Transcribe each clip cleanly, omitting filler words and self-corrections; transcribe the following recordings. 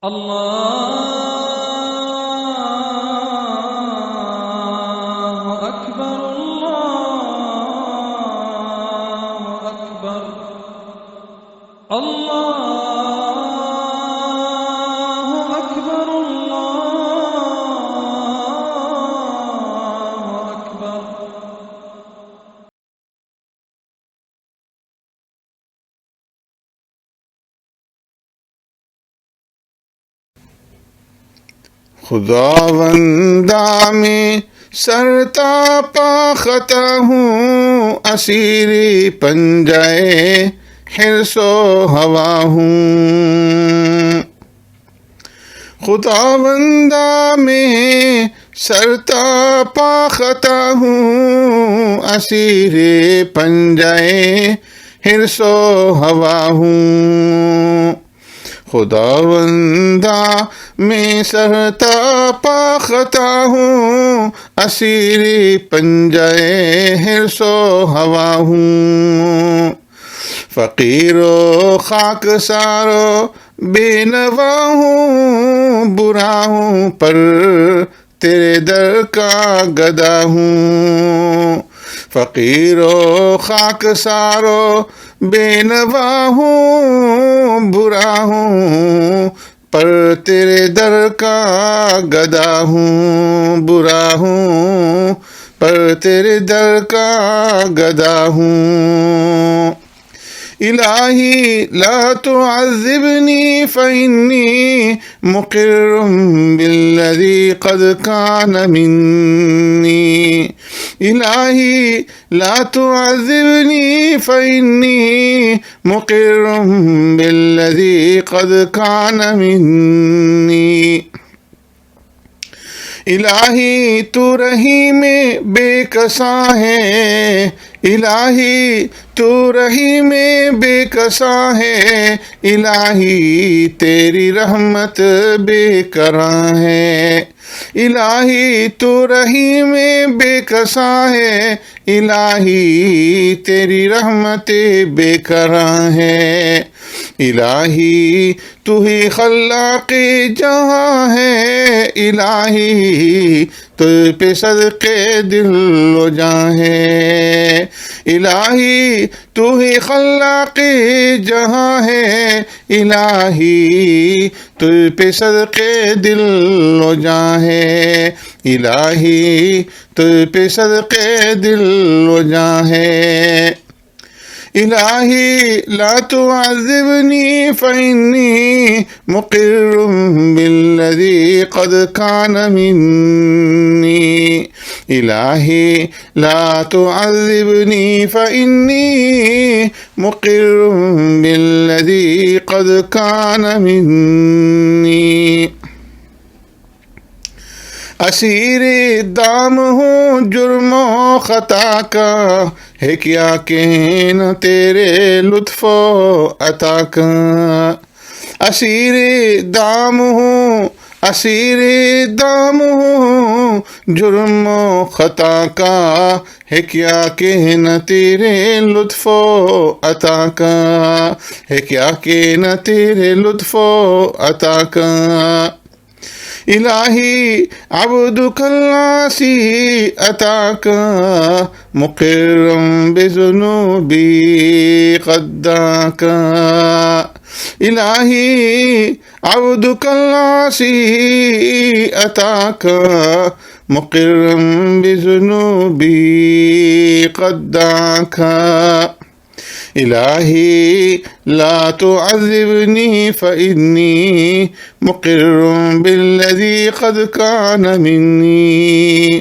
الله أكبر الله أكبر الله أكبر الله أكبر. خداوندا میں سرتا پا خطا ہوں، اسیری پنجائے حرص و ہوا ہوں. خداوندا میں سرتا پا خطا ہوں، اسیری پنجائے حرص و ہوا ہوں. خداوندا میں سرتا پا خطا ہوں، اسیری پنجائے حرص و ہوا ہوں. فقیر و خاک سارو بے نوا ہوں، برا ہوں پر تیرے در کا گدا ہوں. فقیر و خاک سارو بے نوا ہوں، برا ہوں پر تیرے در کا گدا ہوں. برا ہوں پر تیرے در کا گدا ہوں. الہی لا تعذبنی فإنی مقر بالذی قد کان منی. الہی لا تعذبنی فإنی مقر بالذی قد کان منی. الہی تو رحیم بے کساں ہے، الہی تو رحیم بے کساں ہے، الہی تیری رحمت بے کراں ہے. الہی تو رحیم بے کساں ہے، الہی تیری رحمت بے کراں ہے. الہی تو ہی خلاق جہاں ہے، الہی تو پہ صدقے دل و جاں ہے. الہی تو ہی خلاق جہاں ہے، الہی تو پہ صدقے دل و جاں ہے. الہی تو پہ صدقے دل و جاں ہے. الہی لا تعذبنی فإنی مقر بالذی قد کان منی. الہی لا تعذبنی فإنی مقر بالذی قد کان منی. اسیر دام ہوں جرم و خطا کا، ہے کیا کہنا تیرے لطف و عطا کا. اسیر دام ہوں، اسیر دام ہوں جرم و خطا کا، ہے کیا کہنا تیرے لطف و عطا کا. ہے کیا کہنا تیرے لطف و عطا کا. الہی عبدک العاصی اتاک مقرا بذنوبی قداک. الہی عبدک العاصی اتاک مقرا بذنوبی قداک. الہی لا تعذبنی فإنی مقر بالذی قد کان منی.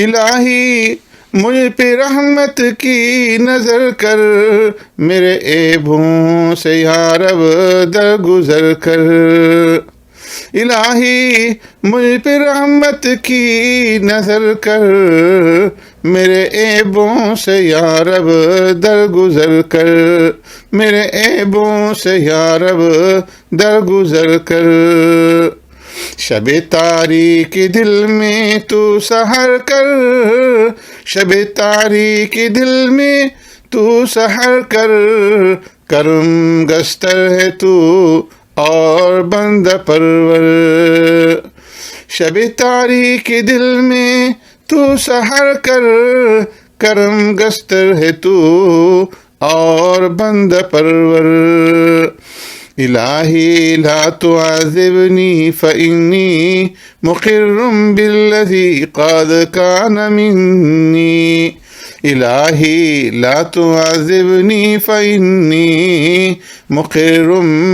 الہی مجھ پہ رحمت کی نظر کر، میرے عیبوں سے یا رب درگزر کر. الہی مجھ پہ رحمت کی نظر کر، میرے عیبوں سے یا رب درگزر کر. میرے عیبوں سے یا رب درگزر کر. شب تاریک دل میں تو سحر کر، شب تاریک دل میں تو سحر کر. کرم گستر ہے تو اور بندہ پرور. شب تاریک دل میں تو سحر کر، کرم گستر ہے تو اور بندہ پرور. الہی لا تعذبنی فإنی مقر بالذی قد کان منی. الہی لا تعذبنی فإنی مقر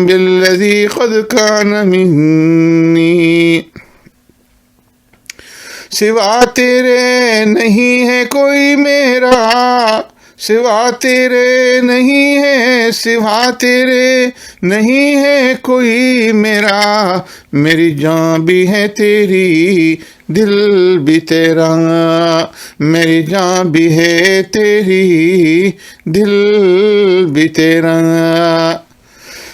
بالذی قد کان منی. سوا تیرے نہیں ہے کوئی میرا، سوا تیرے نہیں ہے، سوا تیرے نہیں ہے کوئی میرا. میری جان بھی ہے تیری، دل بھی تیرا. میری جان بھی ہے تیری، دل بھی تیرا.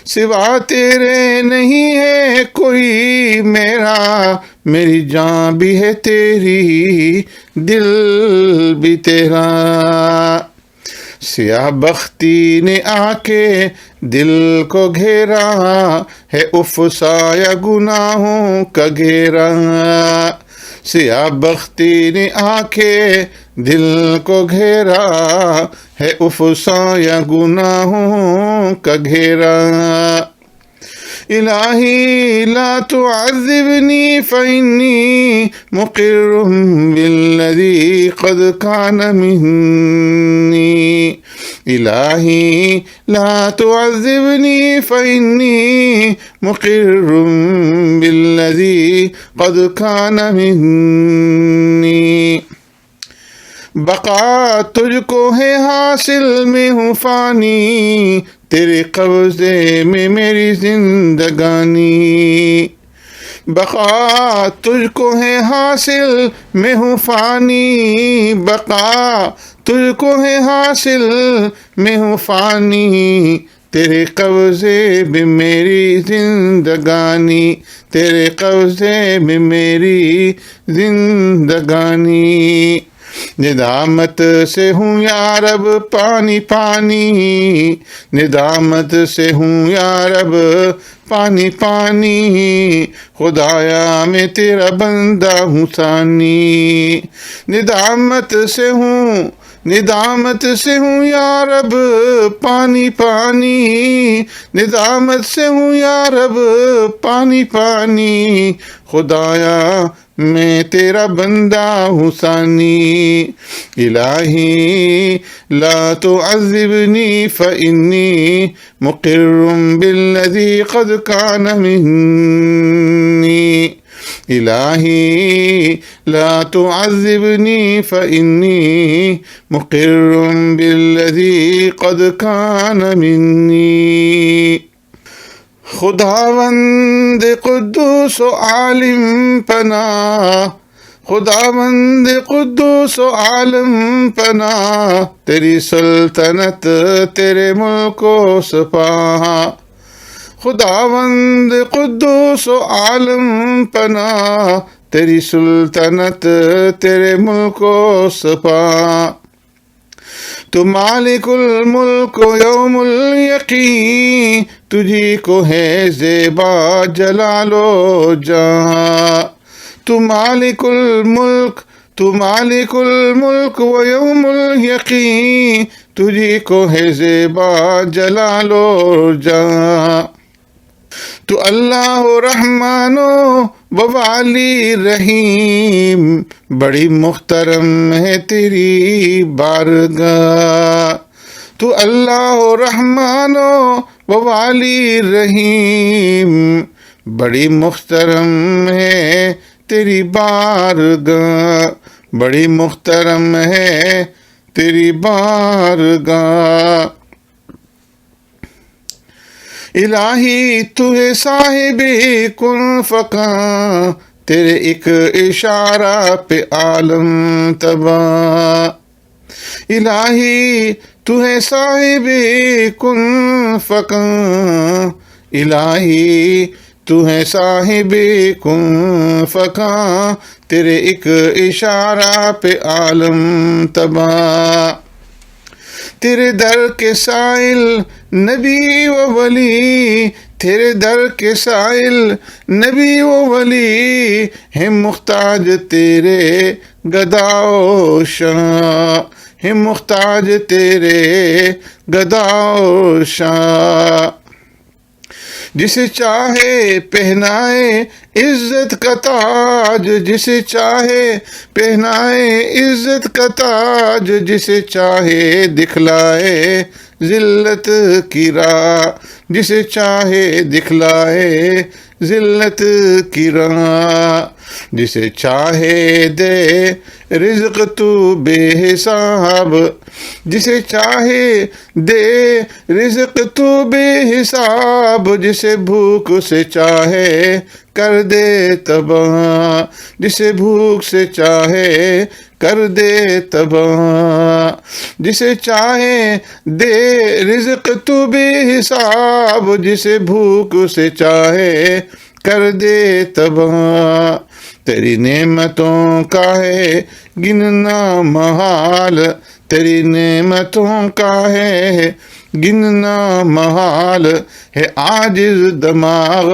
سوا تیرے نہیں ہے کوئی میرا، میری جان بھی ہے تیری، دل بھی تیرا. سیاہ بختی نے آ کے دل کو گھیرا ہے، افسایا گناہوں کا گھیرا. سیاہ بختی نے آ کے دل کو گھیرا ہے، افسایا گناہوں کا گھیرا. الہی لا تعذبنی فإنی مقر بالذی قد کان منی. الہی لا تعذبنی فإنی مقر بالذی قد کان منی. بقا تجھ کو ہے حاصل، میں ہوں فانی، تیرے قبضے میں میری زندگانی. بقا تجھ کو ہے حاصل، میں ہوں فانی. بقا تجھ کو ہے حاصل، میں ہوں فانی. تیرے قبضے میں میری زندگانی، تیرے قبضے میں میری زندگانی. ندامت سے ہوں یا رب پانی پانی، ندامت سے ہوں یا رب پانی پانی. خدایا میں تیرا بندہ ہوں ثانی. ندامت سے ہوں، ندامت سے ہوں یا رب پانی پانی. ندامت سے ہوں یا رب پانی پانی. خدایا میں تیرا بندہ ہوں ثانی. الہی لا تعذبنی فإنی مقر بالذی قد کان منی. الہی لا تعذبنی فإنی مقر بالذی قد کان منی. خداوند قدوس و عالم پناہ، خداوند قدوس و عالم پناہ. تیری سلطنت تیرے ملک و سپاہ. خداوند قدوس و عالم پناہ، تیری سلطنت تیرے ملک و سپاہ. تو مالک الملک و یوم الیقین، تجھی کو ہے زیبا جلال و جہاں. تو مالک الملک، تو مالک الملک و یوم الیقین، تجھی کو ہے زیبا جلال و جہاں. تو اللہ رحمان و والی رحیم، بڑی محترم ہے تیری بارگاہ. تو اللہ رحمان و والی رحیم، بڑی محترم ہے تیری بارگاہ، بڑی محترم ہے تیری بارگاہ. الہی تو ہے صاحب کن فکاں، تیرے ایک اشارہ پہ عالم تباہ. الہی تو ہے صاحب کن فکاں، الہی تو ہے صاحب کن فکاں. تیرے ایک اشارہ پہ عالم تباہ. تیرے در کے سائل نبی و ولی، تیرے در کے سائل نبی و ولی ہیں محتاج تیرے گدا و شاہ، ہیں محتاج تیرے گدا و شاہ۔ جسے چاہے پہنائے عزت کا تاج، جسے چاہے پہنائے عزت کا تاج، جسے چاہے دکھلائے ذلت کی راہ، جسے چاہے دکھلائے ذلت کی راہ، جسے چاہے دے رزق تو بے حساب، جسے چاہے دے رزق تو بے حساب، جسے بھوک سے چاہے کر دے تباہ، جسے بھوک سے چاہے کر دے تباہ، جسے چاہے دے رزق تو بے حساب، جسے بھوک سے چاہے کر دے تباہ۔ تیری نعمتوں کا ہے گننا محال، تیری نعمتوں کا ہے گننا محال، ہے عاجز دماغ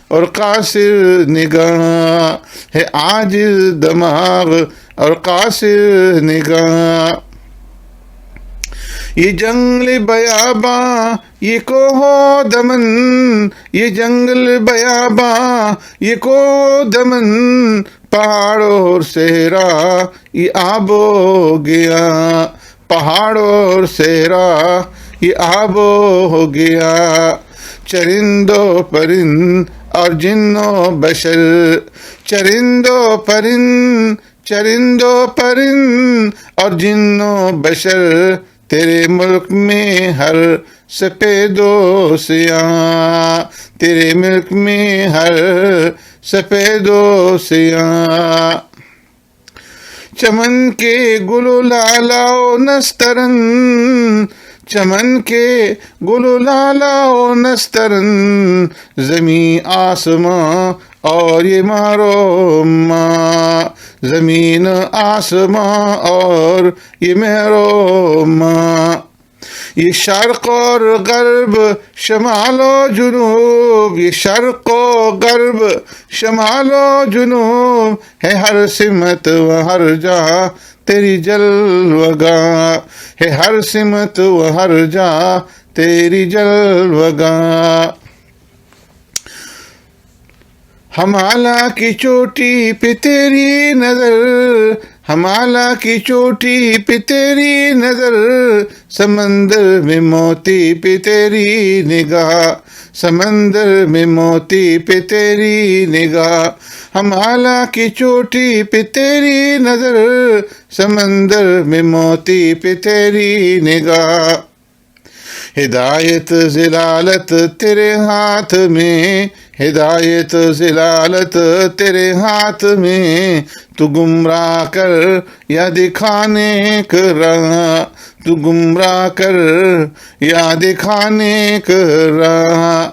اور قاصر نگاہ، ہے عاجز دماغ اور قاصر نگاہ۔ یہ جنگل بیاباں یہ کوہ و دمن، یہ جنگل بیاباں یہ کوہ و دمن، پہاڑ اور صحرا یہ آب ہو گیا، پہاڑ اور صحرا یہ آب ہو گیا۔ چرند و پرند اور جن و بشر، چرند و پرند، چرند و پرند اور جن و بشر، تیرے ملک میں ہر سفید و سیاہ، تیرے ملک میں ہر سفید و سیاہ۔ چمن کے گل و لالا و نسترن، چمن کے گل و لالا و نسترن، زمین آسماں اور یہ مارو ماں، زمین آسماں اور یہ مہرو ماں۔ یہ شرق اور غرب شمال و جنوب، یہ شرق و غرب شمال و جنوب، ہے ہر سمت و ہر جہاں تیری جلوگاہ، ہے ہر سمت و ہر جہاں تیری جلوگاہ۔ ہمالہ کی چوٹی پہ تیری نظر، ہمالہ کی چوٹی پہ تیری نظر، سمندر میں موتی پہ تیری نگاہ، سمندر میں موتی پہ تیری نگاہ۔ ہمالہ کی چوٹی پہ تیری نظر، سمندر میں موتی پہ تیری نگاہ۔ ہدایت ضلالت تیرے ہاتھ میں، ہدایت ضلالت تیرے ہاتھ میں، تو گمراہ کر یا دکھانے کا راہ، تو گمراہ کر یا دکھانے کا راہ۔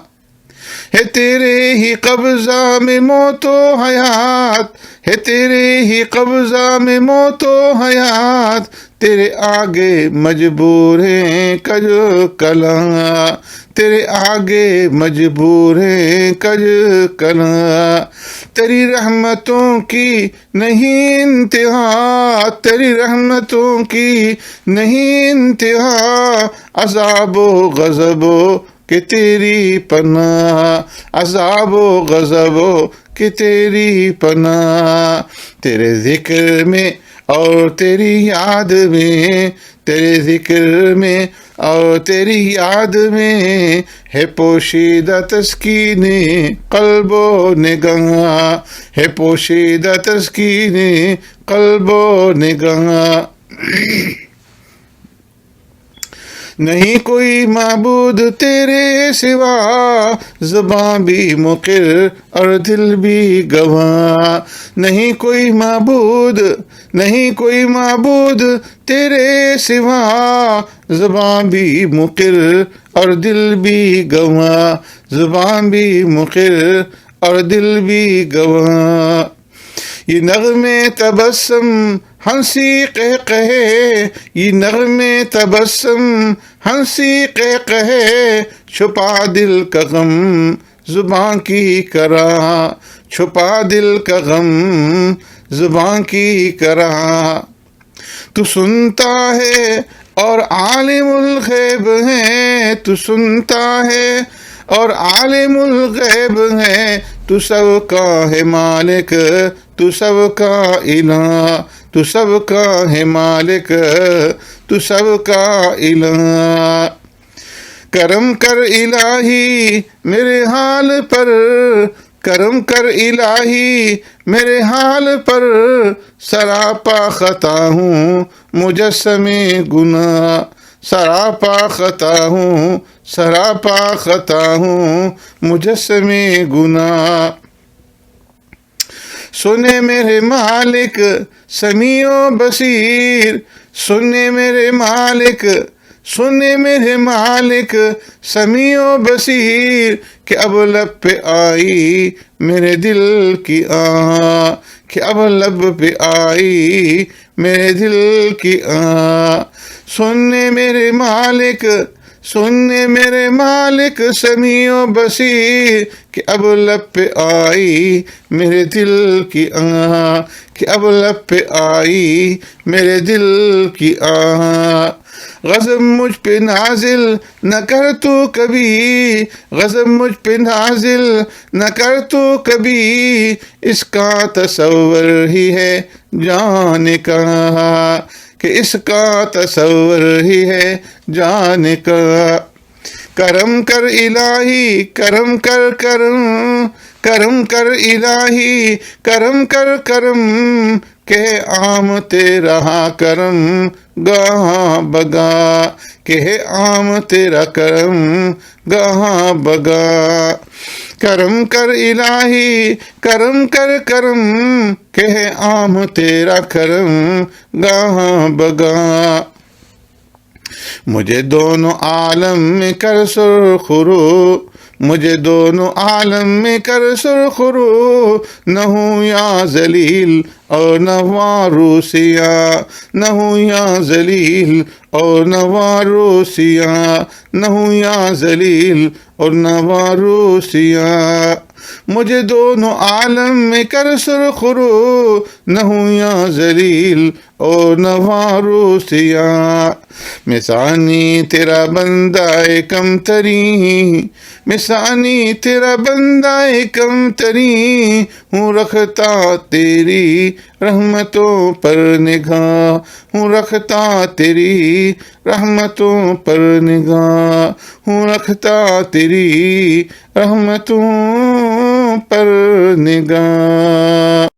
ہے تیرے ہی قبضہ میں موت و حیات، ہے تیرے ہی قبضہ میں موت و حیات، تیرے آگے مجبور ہیں کج کلاں، تیرے آگے مجبور ہیں کج کلاں۔ تیری رحمتوں کی نہیں انتہا، تیری رحمتوں کی نہیں انتہا، عذاب و غضب کہ تیری پناہ، عذاب و غضب کہ تیری پناہ۔ تیرے ذکر میں اور تیری یاد میں، تیرے ذکر میں اور تیری یاد میں، ہے پوشیدہ تسکین قلب و نگاہ، ہے پوشیدہ تسکین قلب و نگاہ۔ نہیں کوئی معبود تیرے سوا، زباں بھی مقر اور دل بھی گواہ۔ نہیں کوئی معبود، نہیں کوئی معبود تیرے سوا، زباں بھی مقر اور دل بھی گواہ، زباں بھی مقر اور دل بھی گواہ۔ یہ نغمے تبسم ہنسی قہقہے، یہ نغمے تبسم ہنسی قہقہے چھپا دل کا غم زباں کی کرا، چھپا دل کا غم زباں کی کرا۔ تو سنتا ہے اور عالم الغیب ہے، تو سنتا ہے اور عالم الغیب ہے، تو سب کا ہے مالک، تو سب کا الہ، تو سب کا ہے مالک، تو سب کا الہ۔ کرم کر الہی میرے حال پر، کرم کر الہی میرے حال پر، سراپا خطا ہوں مجسم گناہ، سراپا خطا ہوں، سراپا خطا ہوں مجسم گناہ۔ سنے میرے مالک سمیع و بصیر، سنے میرے مالک، سنے میرے مالک سمیع و بصیر، کہ اب لب پہ آئی میرے دل کی آہ، کہ اب لب پہ آئی میرے دل کی آہ۔ سننے میرے مالک، سننے میرے مالک سمیع و بصیر، کہ اب لب پہ آئی میرے دل کی آہ، کہ اب لب پہ آئی میرے دل کی آہ۔ غضب مجھ پہ نازل نہ کر تو کبھی، غضب مجھ پہ نازل نہ کر تو کبھی، اس کا تصور ہی ہے جانے کا، کہ اس کا تصور ہی ہے جانے کا۔ کرم کر الہی، کرم کر کرم، کرم کر الہی، کرم کر کرم، کہ آمتے رہا کرم گاہاں بگا، کہ عام تیرا کرم گاہاں بگا۔ کرم کر الہی، کرم کر کرم، کہ عام تیرا کرم گاہاں بگا۔ مجھے دونوں عالم میں کر سرخرو، مجھے دونوں عالم میں کر سرخرو، نہ ہوں یا ذلیل اور نہ واروسیا، نہ ہوں یا ذلیل اور نہ واروسیا، نہ ہوں یا ذلیل اور نہ واروسیا۔ مجھے دونوں عالم میں کر سرخرو، نہ ہوں یا ذلیل اور نہ واروسیا۔ میں ثانی تیرا بندہ کم تری، میں ثانی تیرا بندہ کم تری، ہوں رکھتا تیری رحمتوں پر نگاہ، ہوں رکھتا تیری رحمتوں پر نگاہ، ہوں رکھتا تیری رحمتوں پر نگاہ۔